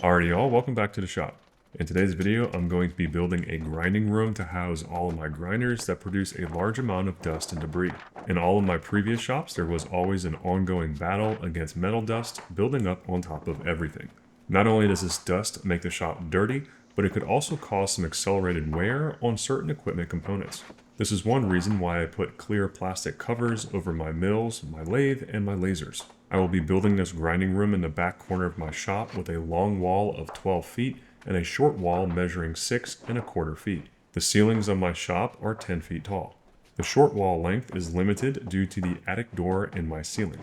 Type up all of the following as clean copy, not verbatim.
Alrighty y'all, welcome back to the shop. In today's video, I'm going to be building a grinding room to house all of my grinders that produce a large amount of dust and debris. In all of my previous shops, there was always an ongoing battle against metal dust building up on top of everything. Not only does this dust make the shop dirty, but it could also cause some accelerated wear on certain equipment components. This is one reason why I put clear plastic covers over my mills, my lathe, and my lasers. I will be building this grinding room in the back corner of my shop with a long wall of 12 feet and a short wall measuring 6¼ feet. The ceilings of my shop are 10 feet tall. The short wall length is limited due to the attic door in my ceiling.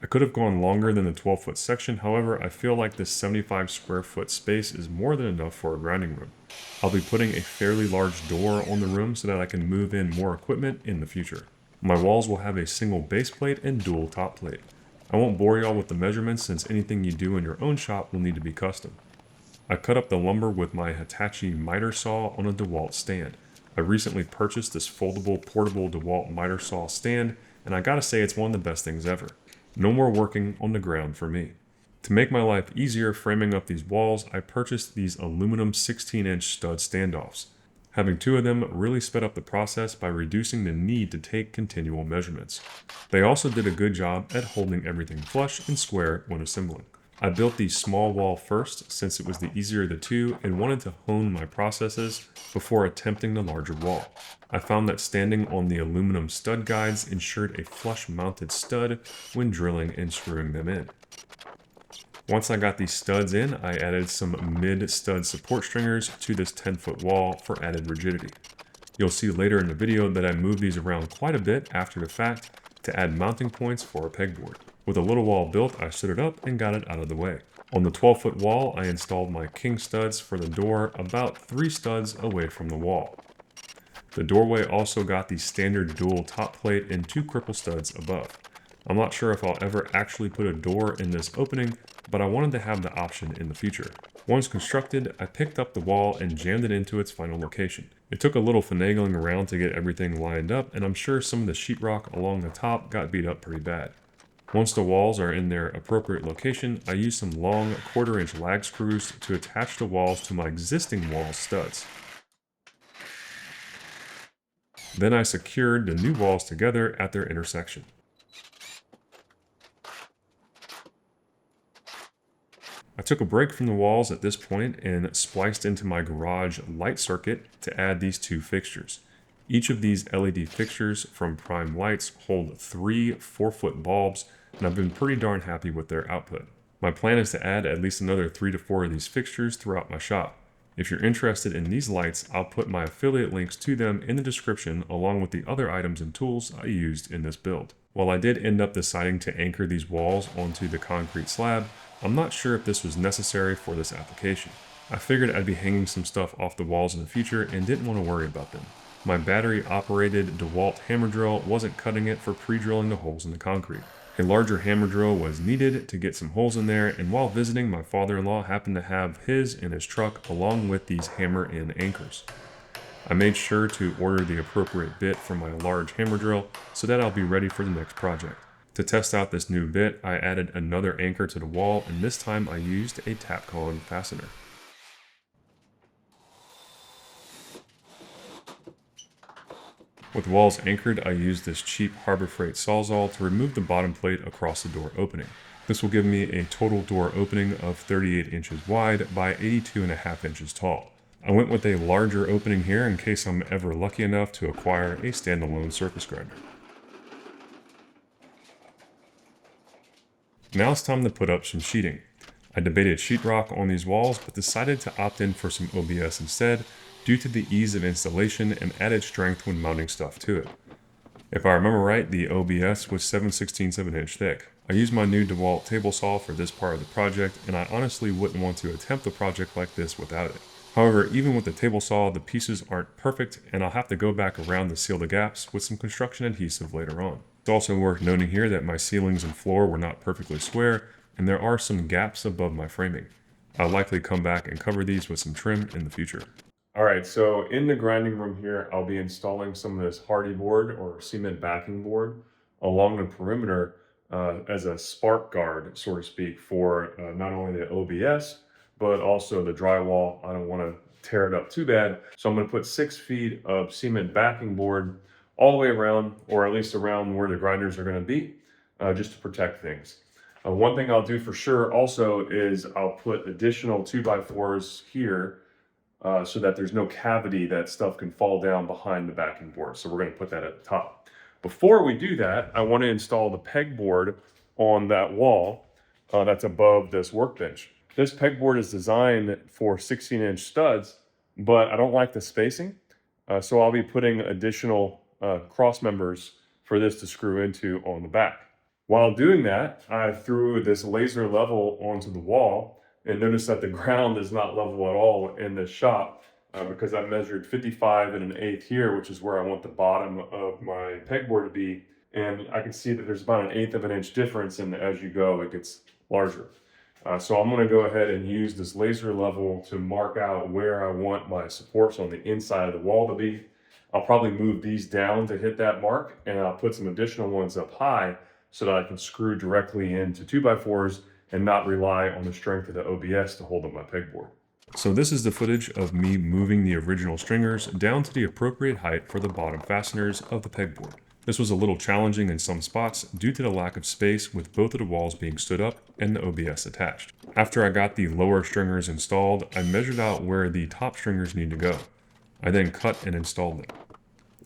I could have gone longer than the 12-foot section, however, I feel like this 75 square foot space is more than enough for a grinding room. I'll be putting a fairly large door on the room so that I can move in more equipment in the future. My walls will have a single base plate and dual top plate. I won't bore y'all with the measurements since anything you do in your own shop will need to be custom. I cut up the lumber with my Hitachi miter saw on a DeWalt stand. I recently purchased this foldable portable DeWalt miter saw stand, and I gotta say it's one of the best things ever. No more working on the ground for me. To make my life easier framing up these walls, I purchased these aluminum 16-inch stud standoffs. Having two of them really sped up the process by reducing the need to take continual measurements. They also did a good job at holding everything flush and square when assembling. I built the small wall first since it was the easier of the two and wanted to hone my processes before attempting the larger wall. I found that standing on the aluminum stud guides ensured a flush mounted stud when drilling and screwing them in. Once I got these studs in, I added some mid-stud support stringers to this 10-foot wall for added rigidity. You'll see later in the video that I moved these around quite a bit after the fact to add mounting points for a pegboard. With a little wall built, I stood it up and got it out of the way. On the 12-foot wall, I installed my king studs for the door about 3 studs away from the wall. The doorway also got the standard dual top plate and 2 cripple studs above. I'm not sure if I'll ever actually put a door in this opening, but I wanted to have the option in the future. Once constructed, I picked up the wall and jammed it into its final location. It took a little finagling around to get everything lined up, and I'm sure some of the sheetrock along the top got beat up pretty bad. Once the walls are in their appropriate location, I used some long 1/4-inch lag screws to attach the walls to my existing wall studs. Then I secured the new walls together at their intersection. I took a break from the walls at this point and spliced into my garage light circuit to add these 2 fixtures. Each of these LED fixtures from Prime Lights hold 3 4-foot bulbs, and I've been pretty darn happy with their output. My plan is to add at least another 3 to 4 of these fixtures throughout my shop. If you're interested in these lights, I'll put my affiliate links to them in the description along with the other items and tools I used in this build. While I did end up deciding to anchor these walls onto the concrete slab, I'm not sure if this was necessary for this application. I figured I'd be hanging some stuff off the walls in the future and didn't want to worry about them. My battery-operated DeWalt hammer drill wasn't cutting it for pre-drilling the holes in the concrete. A larger hammer drill was needed to get some holes in there, and while visiting, my father-in-law happened to have his in his truck along with these hammer-in anchors. I made sure to order the appropriate bit for my large hammer drill so that I'll be ready for the next project. To test out this new bit, I added another anchor to the wall, and this time I used a Tapcon fastener. With walls anchored, I used this cheap Harbor Freight Sawzall to remove the bottom plate across the door opening. This will give me a total door opening of 38 inches wide by 82½ inches tall. I went with a larger opening here in case I'm ever lucky enough to acquire a standalone surface grinder. Now it's time to put up some sheeting. I debated sheetrock on these walls, but decided to opt in for some OBS instead, due to the ease of installation and added strength when mounting stuff to it. If I remember right, the OBS was 7/16 of an inch thick. I used my new DeWalt table saw for this part of the project, and I honestly wouldn't want to attempt a project like this without it. However, even with the table saw, the pieces aren't perfect, and I'll have to go back around to seal the gaps with some construction adhesive later on. It's also worth noting here that my ceilings and floor were not perfectly square, and there are some gaps above my framing. I'll likely come back and cover these with some trim in the future. Alright, so in the grinding room here, I'll be installing some of this hardy board or cement backing board along the perimeter as a spark guard, so to speak, for not only the OBS, but also the drywall, I don't want to tear it up too bad. So I'm going to put 6 feet of cement backing board all the way around, or at least around where the grinders are going to be, just to protect things. One thing I'll do for sure also is I'll put additional 2x4s here so that there's no cavity that stuff can fall down behind the backing board. So we're going to put that at the top. Before we do that, I want to install the pegboard on that wall that's above this workbench. This pegboard is designed for 16-inch studs, but I don't like the spacing. So I'll be putting additional cross members for this to screw into on the back. While doing that, I threw this laser level onto the wall and noticed that the ground is not level at all in this shop because I measured 55 1/8 here, which is where I want the bottom of my pegboard to be. And I can see that there's about 1/8 of an inch difference, and as you go, it gets larger. So I'm going to go ahead and use this laser level to mark out where I want my supports on the inside of the wall to be. I'll probably move these down to hit that mark, and I'll put some additional ones up high so that I can screw directly into 2x4s and not rely on the strength of the OBS to hold up my pegboard. So this is the footage of me moving the original stringers down to the appropriate height for the bottom fasteners of the pegboard. This was a little challenging in some spots due to the lack of space with both of the walls being stood up and the OBS attached. After I got the lower stringers installed, I measured out where the top stringers need to go. I then cut and installed them.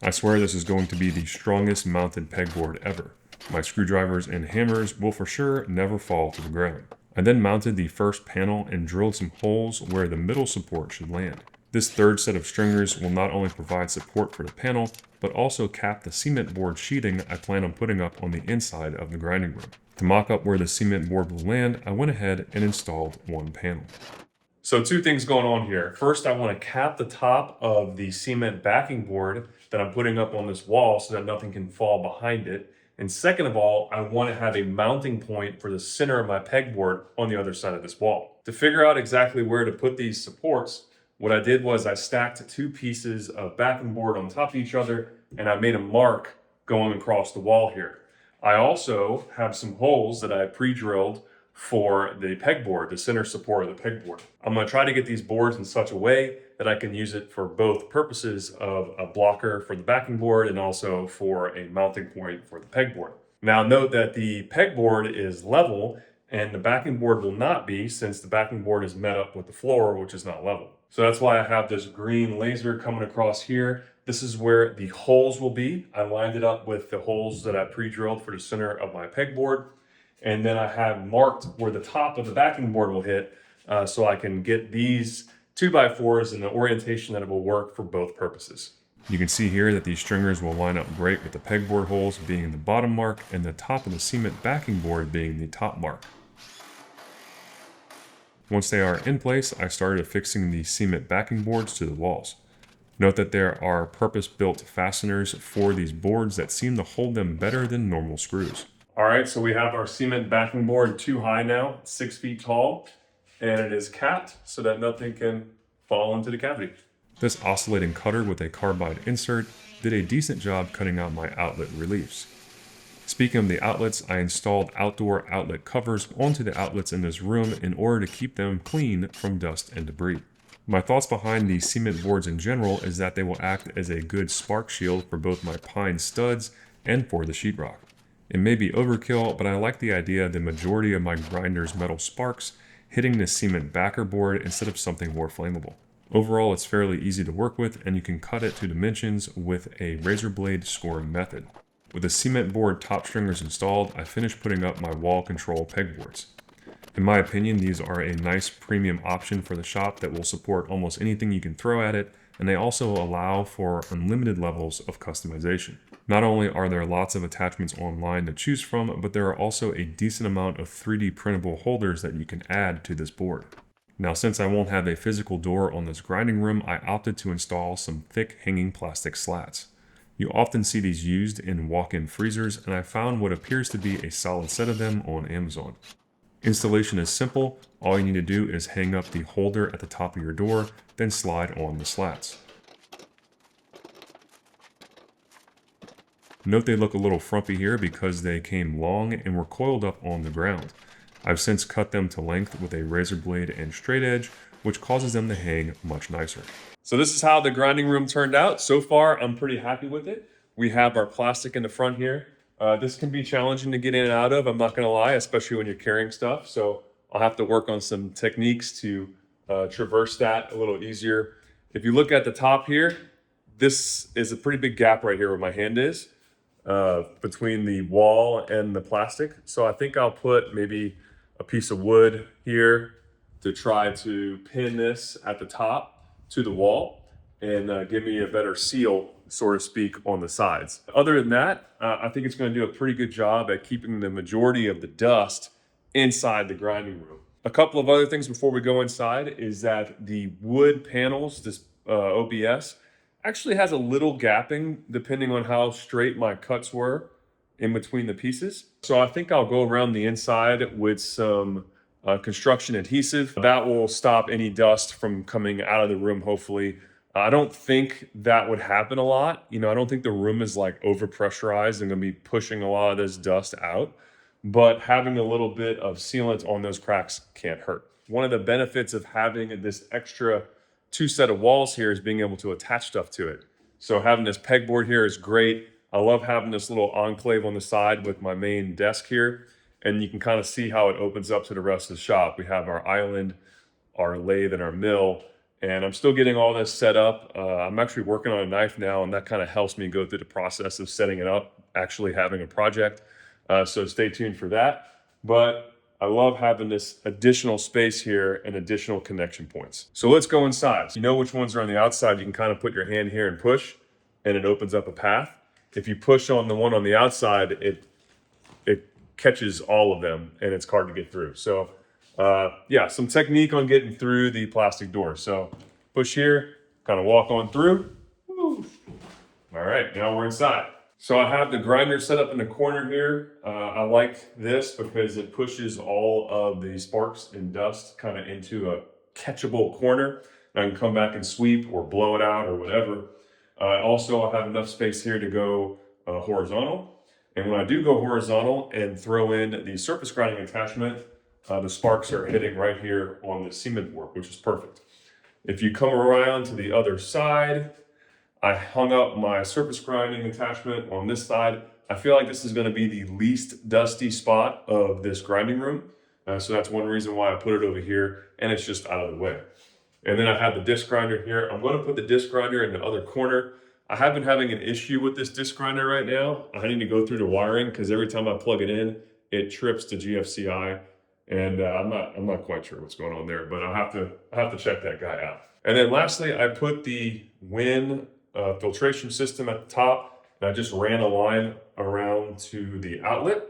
I swear this is going to be the strongest mounted pegboard ever. My screwdrivers and hammers will for sure never fall to the ground. I then mounted the first panel and drilled some holes where the middle support should land. This third set of stringers will not only provide support for the panel, but also cap the cement board sheeting I plan on putting up on the inside of the grinding room. To mock up where the cement board will land, I went ahead and installed one panel. So 2 things going on here. First, I want to cap the top of the cement backing board that I'm putting up on this wall so that nothing can fall behind it. And second of all, I want to have a mounting point for the center of my pegboard on the other side of this wall. To figure out exactly where to put these supports, what I did was I stacked 2 pieces of backing board on top of each other, and I made a mark going across the wall here. I also have some holes that I pre-drilled for the pegboard, the center support of the pegboard. I'm going to try to get these boards in such a way that I can use it for both purposes of a blocker for the backing board and also for a mounting point for the pegboard. Now note that the pegboard is level and the backing board will not be, since the backing board is met up with the floor, which is not level. So that's why I have this green laser coming across here. This is where the holes will be. I lined it up with the holes that I pre-drilled for the center of my pegboard. And then I have marked where the top of the backing board will hit, so I can get these 2x4s in the orientation that it will work for both purposes. You can see here that these stringers will line up great with the pegboard holes being the bottom mark and the top of the cement backing board being the top mark. Once they are in place, I started affixing the cement backing boards to the walls. Note that there are purpose-built fasteners for these boards that seem to hold them better than normal screws. All right, so we have our cement backing board 2 high now, 6 feet tall, and it is capped so that nothing can fall into the cavity. This oscillating cutter with a carbide insert did a decent job cutting out my outlet reliefs. Speaking of the outlets, I installed outdoor outlet covers onto the outlets in this room in order to keep them clean from dust and debris. My thoughts behind these cement boards in general is that they will act as a good spark shield for both my pine studs and for the sheetrock. It may be overkill, but I like the idea the majority of my grinder's metal sparks hitting the cement backer board instead of something more flammable. Overall, it's fairly easy to work with, and you can cut it to dimensions with a razor blade scoring method. With the cement board top stringers installed, I finished putting up my wall control pegboards. In my opinion, these are a nice premium option for the shop that will support almost anything you can throw at it, and they also allow for unlimited levels of customization. Not only are there lots of attachments online to choose from, but there are also a decent amount of 3D printable holders that you can add to this board. Now, since I won't have a physical door on this grinding room, I opted to install some thick hanging plastic slats. You often see these used in walk-in freezers, and I found what appears to be a solid set of them on Amazon. Installation is simple. All you need to do is hang up the holder at the top of your door, then slide on the slats. Note they look a little frumpy here because they came long and were coiled up on the ground. I've since cut them to length with a razor blade and straight edge, which causes them to hang much nicer. So this is how the grinding room turned out. So far, I'm pretty happy with it. We have our plastic in the front here. This can be challenging to get in and out of, I'm not gonna lie, especially when you're carrying stuff. So I'll have to work on some techniques to traverse that a little easier. If you look at the top here, this is a pretty big gap right here where my hand is, between the wall and the plastic. So I think I'll put maybe a piece of wood here to try to pin this at the top to the wall and give me a better seal, so to speak, on the sides. Other than that, I think it's going to do a pretty good job at keeping the majority of the dust inside the grinding room. A couple of other things before we go inside is that the wood panels, this OBS, actually has a little gapping depending on how straight my cuts were in between the pieces. So I think I'll go around the inside with some construction adhesive. That will stop any dust from coming out of the room, hopefully. I don't think that would happen a lot. You know, I don't think the room is like overpressurized and gonna be pushing a lot of this dust out, but having a little bit of sealant on those cracks can't hurt. One of the benefits of having this extra 2 set of walls here is being able to attach stuff to it. So having this pegboard here is great. I love having this little enclave on the side with my main desk here. And you can kind of see how it opens up to the rest of the shop. We have our island, our lathe, and our mill. And I'm still getting all this set up. I'm actually working on a knife now, and that kind of helps me go through the process of setting it up, actually having a project. So stay tuned for that. But I love having this additional space here and additional connection points. So let's go inside. You know which ones are on the outside. You can kind of put your hand here and push, and it opens up a path. If you push on the one on the outside, it catches all of them and it's hard to get through. So yeah, some technique on getting through the plastic door. So push here, kind of walk on through. Woo. All right, now we're inside. So I have the grinder set up in the corner here. I like this because it pushes all of the sparks and dust kind of into a catchable corner. And I can come back and sweep or blow it out or whatever. Also, I have enough space here to go horizontal. And when I do go horizontal and throw in the surface grinding attachment, the sparks are hitting right here on the cement board, which is perfect. If you come around to the other side, I hung up my surface grinding attachment on this side. I feel like this is going to be the least dusty spot of this grinding room. So that's one reason why I put it over here, and it's just out of the way. And then I have the disc grinder here. I'm going to put the disc grinder in the other corner. I have been having an issue with this disc grinder right now. I need to go through the wiring because every time I plug it in, it trips to GFCI, and I'm not quite sure what's going on there, but I'll have to check that guy out. And then lastly, I put the WIN filtration system at the top, and I just ran a line around to the outlet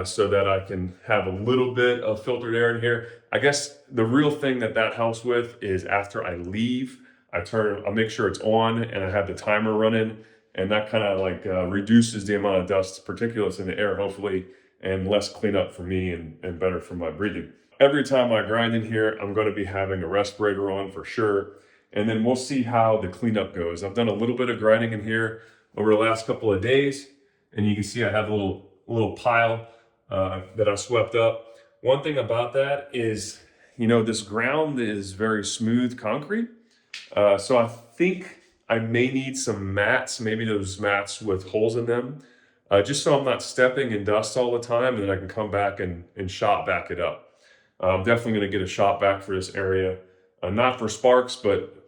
so that I can have a little bit of filtered air in here. I guess the real thing that helps with is after I leave, I make sure it's on and I have the timer running, and that kind of like reduces the amount of dust particulates in the air, hopefully, and less cleanup for me and better for my breathing. Every time I grind in here, I'm going to be having a respirator on for sure, and then we'll see how the cleanup goes. I've done a little bit of grinding in here over the last couple of days, and you can see I have a little pile that I swept up. One thing about that is, you know, this ground is very smooth concrete. So I think I may need some mats, maybe those mats with holes in them, just so I'm not stepping in dust all the time, and then I can come back and shop back it up. I'm definitely going to get a shop back for this area, not for sparks, but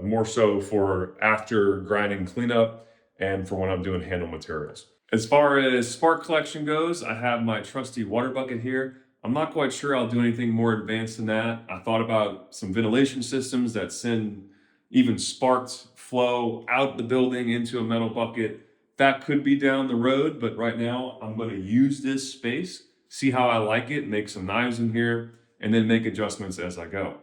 more so for after grinding cleanup and for when I'm doing handle materials. As far as spark collection goes, I have my trusty water bucket here. I'm not quite sure I'll do anything more advanced than that. I thought about some ventilation systems that send even sparked flow out the building into a metal bucket. That could be down the road, but right now I'm going to use this space, see how I like it, make some knives in here, and then make adjustments as I go.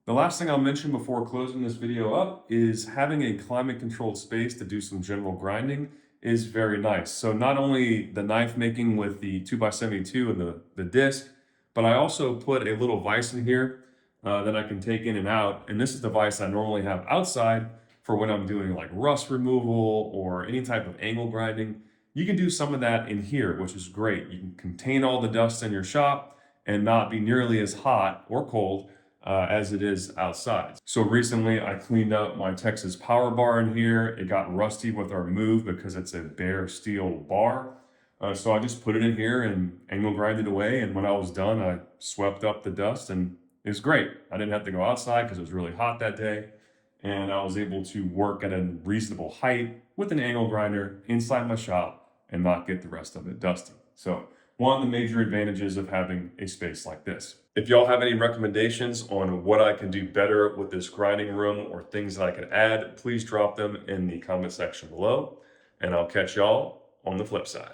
The last thing I'll mention before closing this video up is having a climate controlled space to do some general grinding is very nice. So not only the knife making with the 2x72 and the disc, but I also put a little vise in here that I can take in and out. And this is the vise I normally have outside for when I'm doing like rust removal or any type of angle grinding. You can do some of that in here, which is great. You can contain all the dust in your shop and not be nearly as hot or cold as it is outside. So recently I cleaned up my Texas power bar in here. It got rusty with our move because it's a bare steel bar. So I just put it in here and angle grinded away. And when I was done, I swept up the dust and it was great. I didn't have to go outside because it was really hot that day. And I was able to work at a reasonable height with an angle grinder inside my shop and not get the rest of it dusty. So one of the major advantages of having a space like this. If y'all have any recommendations on what I can do better with this grinding room or things that I can add, please drop them in the comment section below, and I'll catch y'all on the flip side.